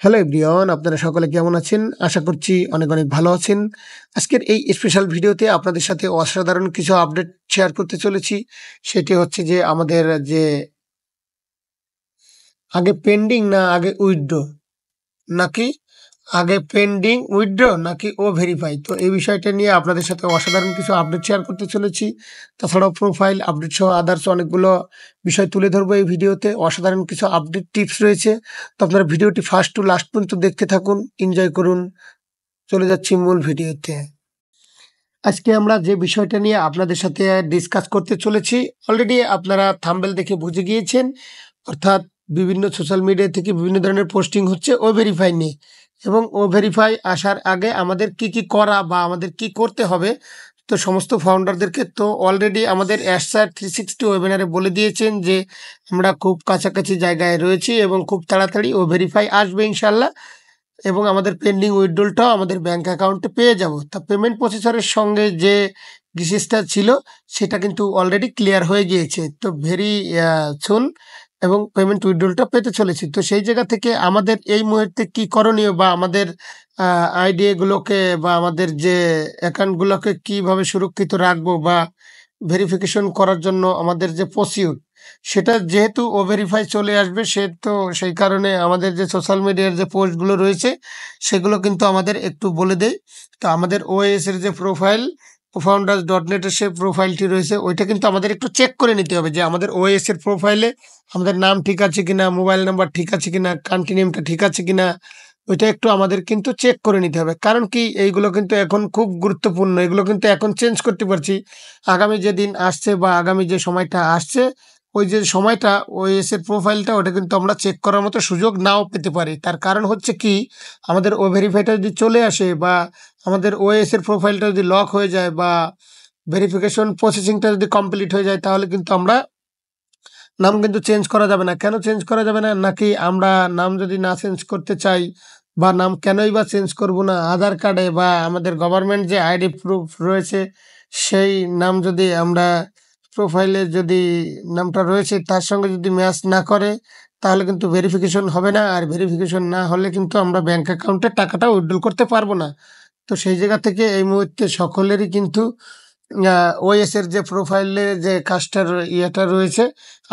Hello everyone, আপনারা সকলে কেমন আছেন? আশা করছি অনেক অনেক ভালো আছেন। আজকের এই স্পেশাল ভিডিওতে আপনাদের সাথে অসাধারণ কিছু আপডেট শেয়ার করতে চলেছি। সেটি হচ্ছে যে আমাদের যে আগে পেন্ডিং না আগে উইথড্র নাকি আগে পেন্ডিং উইথড্র নাকি ও ভেরিফাই, তো এই বিষয়টা নিয়ে আপনাদের সাথে অসাধারণ কিছু আপডেট শেয়ার করতে চলেছি। তাছাড়াও প্রোফাইল আপডেট সহ আদার্স অনেকগুলো বিষয় তুলে ধরবো এই ভিডিওতে। অসাধারণ কিছু আপডেট টিপস রয়েছে, তো আপনারা ভিডিওটি ফার্স্ট টু লাস্ট পর্যন্ত দেখতে থাকুন, এনজয় করুন। চলে যাচ্ছি মূল ভিডিওতে। আজকে আমরা যে বিষয়টা নিয়ে আপনাদের সাথে ডিসকাস করতে চলেছি, অলরেডি আপনারা থাম্বনেল দেখে বুঝে গিয়েছেন। অর্থাৎ বিভিন্ন সোশ্যাল মিডিয়া থেকে বিভিন্ন ধরনের পোস্টিং হচ্ছে ও ভেরিফাই নিয়ে, এবং ও ভেরিফাই আসার আগে আমাদের কি করা বা আমাদের কি করতে হবে, তো সমস্ত ফাউন্ডারদেরকে তো অলরেডি আমাদের অ্যাশার 360 ওয়েবিনারে বলে দিয়েছেন যে আমরা খুব কাছাকাছি জায়গায় রয়েছি এবং খুব তাড়াতাড়ি ও ভেরিফাই আসবে ইনশাল্লাহ, এবং আমাদের পেন্ডিং উইথড্রলটাও আমাদের ব্যাঙ্ক অ্যাকাউন্টে পেয়ে যাব। তা পেমেন্ট প্রসেসরের সঙ্গে যে ডিসিজটা ছিল সেটা কিন্তু অলরেডি ক্লিয়ার হয়ে গিয়েছে, তো ভেরি সুন এবং পেমেন্ট উইথড্রলটা পেতে চলেছি। তো সেই জায়গা থেকে আমাদের এই মুহূর্তে কি করণীয় বা আমাদের আইডিয়াগুলোকে বা আমাদের যে অ্যাকাউন্টগুলোকে কীভাবে সুরক্ষিত রাখবো বা ভেরিফিকেশন করার জন্য আমাদের যে প্রসিডিউর, সেটা যেহেতু ও ভেরিফাই চলে আসবে তো সেই কারণে আমাদের যে সোশ্যাল মিডিয়ার যে পোস্টগুলো রয়েছে সেগুলো কিন্তু আমাদের একটু বলে দেই। তো আমাদের ওএস এর যে প্রোফাইল, founders.net এর সে প্রোফাইলটি রয়েছে, ওইটা কিন্তু আমাদের একটু চেক করে নিতে হবে যে আমাদের ওএস এর প্রোফাইলে আমাদের নাম ঠিক আছে কিনা, মোবাইল নাম্বার ঠিক আছে কিনা, কান্ট্রি নেমটা ঠিক আছে কিনা, ওইটা একটু আমাদের কিন্তু চেক করে নিতে হবে। কারণ কি, এইগুলো কিন্তু এখন খুব গুরুত্বপূর্ণ, এগুলো কিন্তু এখন চেঞ্জ করতে পারছি। আগামী যে দিন আসছে বা আগামী যে সময়টা আসছে, ওই যে সময়টা ওএস এর প্রোফাইলটা ওটা কিন্তু আমরা চেক করার মতো সুযোগ নাও পেতে পারি। তার কারণ হচ্ছে কি, আমাদের ও ভেরিফাইটা যদি চলে আসে বা আমাদের ওএস এর প্রোফাইলটা যদি লক হয়ে যায় বা ভেরিফিকেশন প্রসেসিংটা যদি কমপ্লিট হয়ে যায়, তাহলে কিন্তু আমরা নাম কিন্তু চেঞ্জ করা যাবে না। কেন চেঞ্জ করা যাবে না? নাকি আমরা নাম যদি না চেঞ্জ করতে চাই বা নাম কেনই বা চেঞ্জ করব না, আধার কার্ডে বা আমাদের গভর্নমেন্ট যে আইডি প্রুফ রয়েছে সেই নাম যদি আমরা প্রোফাইলে যদি নামটা রয়েছে তার সঙ্গে যদি ম্যাচ না করে, তাহলে কিন্তু ভেরিফিকেশন হবে না। আর ভেরিফিকেশন না হলে কিন্তু আমরা ব্যাঙ্ক অ্যাকাউন্টে টাকাটা উইথড্র করতে পারবো না। তো সেই জায়গা থেকে এই মুহূর্তে সকলেরই কিন্তু ওএস এর যে প্রোফাইলে যে কাজটার ইয়েটা রয়েছে,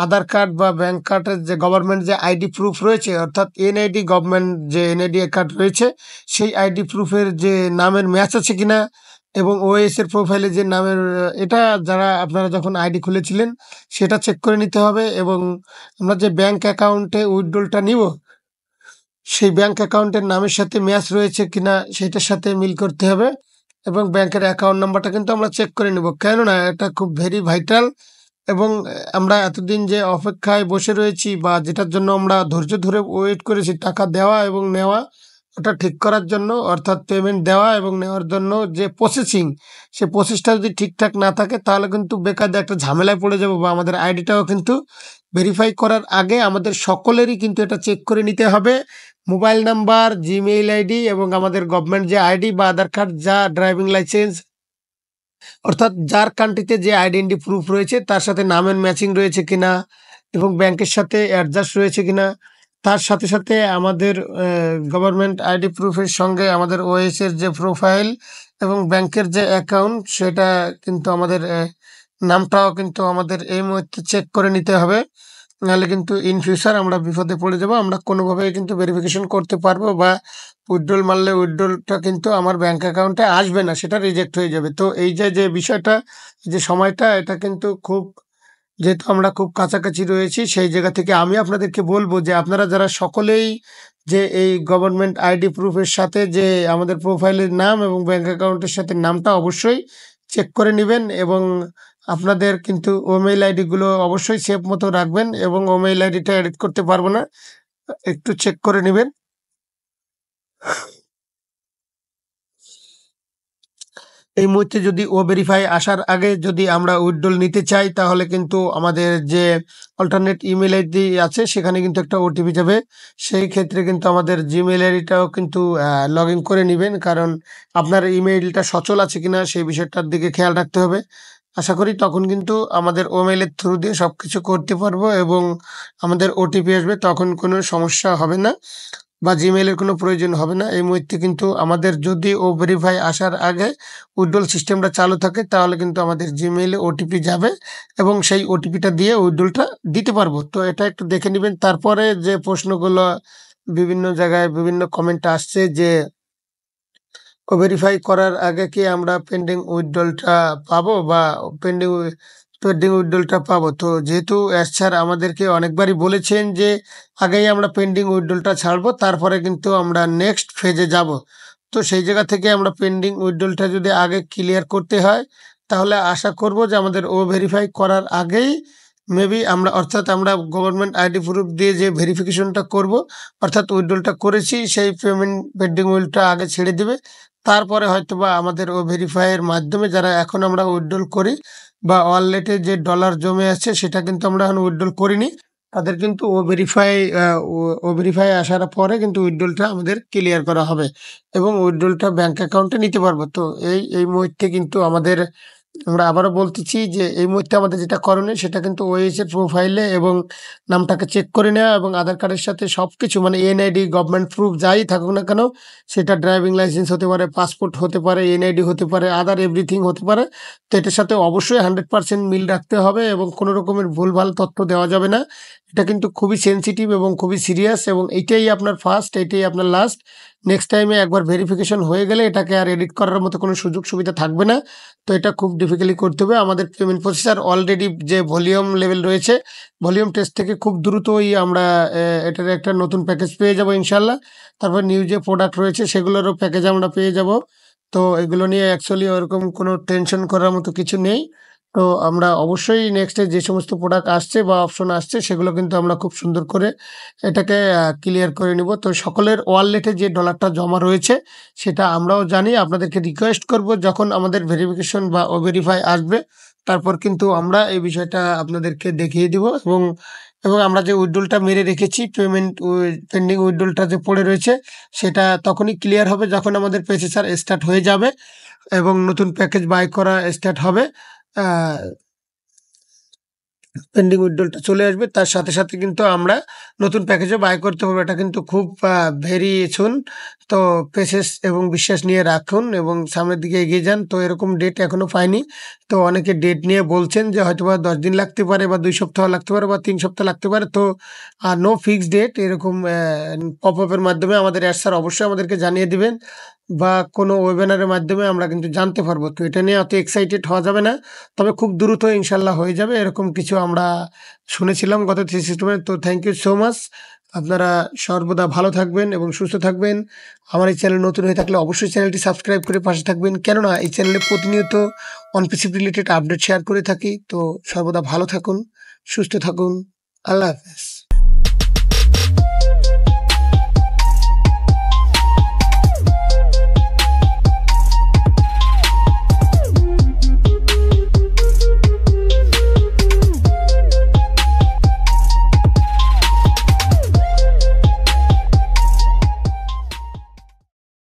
আধার কার্ড বা ব্যাঙ্ক কার্ডের যে গভর্নমেন্ট যে আইডি প্রুফ রয়েছে, অর্থাৎ এনআইডি গভর্নমেন্ট যে এনআইডি কার্ড রয়েছে, সেই আইডি প্রুফের যে নামের ম্যাচ আছে কিনা এবং ওএস এর প্রোফাইলে যে নামের এটা যারা আপনারা যখন আইডি খুলেছিলেন সেটা চেক করে নিতে হবে। এবং আমরা যে ব্যাঙ্ক অ্যাকাউন্টে উইথড্রলটা নিব, সেই ব্যাঙ্ক অ্যাকাউন্টের নামের সাথে ম্যাচ রয়েছে কিনা সেটার সাথে মিল করতে হবে, এবং ব্যাংকের অ্যাকাউন্ট নাম্বারটা কিন্তু আমরা চেক করে নেব। কেননা এটা খুব ভেরি ভাইটাল, এবং আমরা এতদিন যে অপেক্ষায় বসে রয়েছি বা যেটার জন্য আমরা ধৈর্য ধরে ওয়েট করেছি টাকা দেওয়া এবং নেওয়া, ওটা ঠিক করার জন্য, অর্থাৎ পেমেন্ট দেওয়া এবং নেওয়ার জন্য যে প্রসেসিং, সে প্রসেসটা যদি ঠিকঠাক না থাকে তাহলে কিন্তু বেকার একটা ঝামেলায় পড়ে যাব, বা আমাদের আইডিটাও কিন্তু ভেরিফাই করার আগে আমাদের সকলেরই কিন্তু এটা চেক করে নিতে হবে। মোবাইল নাম্বার, জিমেইল আইডি এবং আমাদের গভর্নমেন্ট যে আইডি বা আধার কার্ড, যা ড্রাইভিং লাইসেন্স, অর্থাৎ যার কান্ট্রিতে যে আইডেন্টি প্রুফ রয়েছে তার সাথে নামের ম্যাচিং রয়েছে কিনা এবং ব্যাংকের সাথে অ্যাডজাস্ট রয়েছে কিনা, তার সাথে সাথে আমাদের গভর্নমেন্ট আইডি প্রুফের সঙ্গে আমাদের ওএস এর যে প্রোফাইল এবং ব্যাংকের যে অ্যাকাউন্ট, সেটা কিন্তু আমাদের নামটাও কিন্তু আমাদের এই মুহূর্তে চেক করে নিতে হবে। নাহলে কিন্তু ইন ফিউচার আমরা বিপদে পড়ে যাব। আমরা কোনোভাবেই কিন্তু ভেরিফিকেশন করতে পারবো বা উইথড্রল মারলে উইথড্রলটা কিন্তু আমার ব্যাঙ্ক অ্যাকাউন্টে আসবে না, সেটা রিজেক্ট হয়ে যাবে। তো এই যে বিষয়টা, যে সময়টা, এটা কিন্তু খুব, যেহেতু আমরা খুব কাছাকাছি রয়েছি, সেই জায়গা থেকে আমি আপনাদেরকে বলবো যে আপনারা যারা সকলেই যে এই গভর্নমেন্ট আইডি প্রুফের সাথে যে আমাদের প্রোফাইলের নাম এবং ব্যাঙ্ক অ্যাকাউন্টের সাথে নামটা অবশ্যই চেক করে নেবেন, এবং আপনাদের কিন্তু ওমেইল আইডিগুলো অবশ্যই সেভ মতো রাখবেন, এবং ওমেইল আইডিটা এডিট করতে পারবো না, একটু চেক করে নেবেন। এই মুহূর্তে যদি ও ভেরিফাই আসার আগে যদি আমরা উইথড্রল নিতে চাই, তাহলে কিন্তু আমাদের যে অল্টারনেট ইমেল আইডি আছে সেখানে কিন্তু একটা ওটিপি যাবে। সেই ক্ষেত্রে কিন্তু আমাদের জিমেল আইডিটাও কিন্তু লগ ইন করে নেবেন, কারণ আপনার ইমেইলটা সচল আছে কিনা সেই বিষয়টার দিকে খেয়াল রাখতে হবে। আশা করি তখন কিন্তু আমাদের ওমেইলের থ্রু দিয়ে সব কিছু করতে পারবো এবং আমাদের ওটিপি আসবে, তখন কোনো সমস্যা হবে না। বা জিমেইলের কোনো প্রয়োজন হবে না। এই মুহূর্তে কিন্তু আমাদের যদি ও ভেরিফাই আসার আগে উইথড্রল সিস্টেমটা চালু থাকে তাহলে কিন্তু আমাদের জিমেইলে ওটিপি যাবে এবং সেই ওটিপিটা দিয়ে উইথড্রলটা দিতে পারবো। তো এটা একটু দেখে নিবেন। তারপরে যে প্রশ্নগুলো বিভিন্ন জায়গায় বিভিন্ন কমেন্ট আসছে যে ভেরিফাই করার আগে কি আমরা পেন্ডিং উইথড্রলটা পাবো বা পেন্ডিং পেন্ডিং উইথড্রলটা পাবো? তো যেহেতু স্যার আমাদেরকে অনেকবারই বলেছেন যে আগেই আমরা পেন্ডিং উইথড্রলটা ছাড়বো, তারপরে কিন্তু আমরা নেক্সট ফেজে যাব। তো সেই জায়গা থেকে আমরা পেন্ডিং উইথড্রলটা যদি আগে ক্লিয়ার করতে হয় তাহলে আশা করব যে আমাদের ভেরিফাই করার আগেই মেবি আমরা অর্থাৎ আমরা গভর্নমেন্ট আইডি প্রুফ দিয়ে যে ভেরিফিকেশনটা করব অর্থাৎ উইথড্রলটা করেছি সেই পেমেন্ট পেন্ডিং উইথড্রলটা আগে ছেড়ে দিবে। তারপরে হয়তোবা আমাদের ভেরিফাইয়ের মাধ্যমে যারা এখন আমরা উইথড্রল করি বা ওয়ালেটে যে ডলার জমে আছে সেটা কিন্তু আমরা এখন উইথড্রল করিনি। তাদের কিন্তু ভেরিফাই আসার পরে কিন্তু উইথড্রলটা আমাদের ক্লিয়ার করা হবে এবং উইথড্রলটা ব্যাংক অ্যাকাউন্টে নিতে পারবো। তো এই মুহূর্তে কিন্তু আমাদের আমরা আবারও বলতেছি যে এই মুহূর্তে আমাদের যেটা করণীয় সেটা কিন্তু ওএইচের প্রোফাইলে এবং নামটাকে চেক করে নেওয়া এবং আধার কার্ডের সাথে সবকিছু মানে এনআইডি, গভর্নমেন্ট প্রুফ যাই থাকুক না কেন, সেটা ড্রাইভিং লাইসেন্স হতে পারে, পাসপোর্ট হতে পারে, এনআইডি হতে পারে, আদার এভরিথিং হতে পারে। তো এটার সাথে অবশ্যই 100% মিল রাখতে হবে এবং কোনো রকমের ভুলভাল তথ্য দেওয়া যাবে না। এটা কিন্তু খুবই সেনসিটিভ এবং খুবই সিরিয়াস এবং এইটাই আপনার ফার্স্ট, এইটাই আপনার লাস্ট। নেক্সট টাইমে একবার ভেরিফিকেশন হয়ে গেলে এটাকে আর এডিট করার মতো কোনো সুযোগ সুবিধা থাকবে না। তো এটা খুব ডিফিকাল্টলি করতে হবে। আমাদের পেমেন্ট প্রসেসর অলরেডি যে ভলিউম লেভেল রয়েছে, ভলিউম টেস্ট থেকে খুব দ্রুতই আমরা এটার একটা নতুন প্যাকেজ পেয়ে যাব ইনশাল্লাহ। তারপর নিউ যে প্রোডাক্ট রয়েছে সেগুলোরও প্যাকেজ আমরা পেয়ে যাব। তো এগুলো নিয়ে অ্যাকচুয়ালি ওরকম কোনো টেনশন করার মতো কিছু নেই। তো আমরা অবশ্যই নেক্সটে যে সমস্ত প্রোডাক্ট আসছে বা অপশন আসছে সেগুলো কিন্তু আমরা খুব সুন্দর করে এটাকে ক্লিয়ার করে নিব। তো সকলের ওয়ালেটে যে ডলারটা জমা রয়েছে সেটা আমরাও জানি। আপনাদেরকে রিকোয়েস্ট করব যখন আমাদের ভেরিফিকেশন বা ভেরিফাই আসবে তারপর কিন্তু আমরা এই বিষয়টা আপনাদেরকে দেখিয়ে দিব এবং আমরা যে উইথড্রলটা মেরে রেখেছি পেমেন্ট পেন্ডিং উইথড্রলটা যে পড়ে রয়েছে সেটা তখনই ক্লিয়ার হবে যখন আমাদের প্রসেসর স্টার্ট হয়ে যাবে এবং নতুন প্যাকেজ বাই করা স্টার্ট হবে। পেন্ডিং উইথড্রলটা চলে আসবে তার সাথে সাথে কিন্তু আমরা নতুন প্যাকেজও বাই করতে পারবো। এটা কিন্তু খুব ভেরি সুন। তো পেশেন্স এবং বিশ্বাস নিয়ে রাখুন এবং সামনের দিকে এগিয়ে যান। তো এরকম ডেট এখনো পাইনি। তো অনেকে ডেট নিয়ে বলছেন যে হয়তোবা 10 দিন লাগতে পারে বা 2 সপ্তাহ লাগতে পারে বা 3 সপ্তাহ লাগতে পারে। তো নো ফিক্সড ডেট এরকম পপ আপের মাধ্যমে আমাদের স্যার অবশ্যই আমাদেরকে জানিয়ে দিবেন বা কোনো ওয়েবিনারের মাধ্যমে আমরা কিন্তু জানতে পারবো। তো এটা নিয়ে অত এক্সাইটেড হওয়া যাবে না। তবে খুব দ্রুত ইনশাল্লাহ হয়ে যাবে এরকম কিছু আমরা শুনেছিলাম গত সিস্টেমে। তো থ্যাংক ইউ সো মাচ। আপনারা সর্বদা ভালো থাকবেন এবং সুস্থ থাকবেন। আমার এই চ্যানেল নতুন হয়ে থাকলে অবশ্যই চ্যানেলটি সাবস্ক্রাইব করে পাশে থাকবেন, কেননা এই চ্যানেলে প্রতিনিয়ত on PC related update share করে থাকি। তো সর্বদা ভালো থাকুন, সুস্থ থাকুন। আল্লাহ হাফেজ।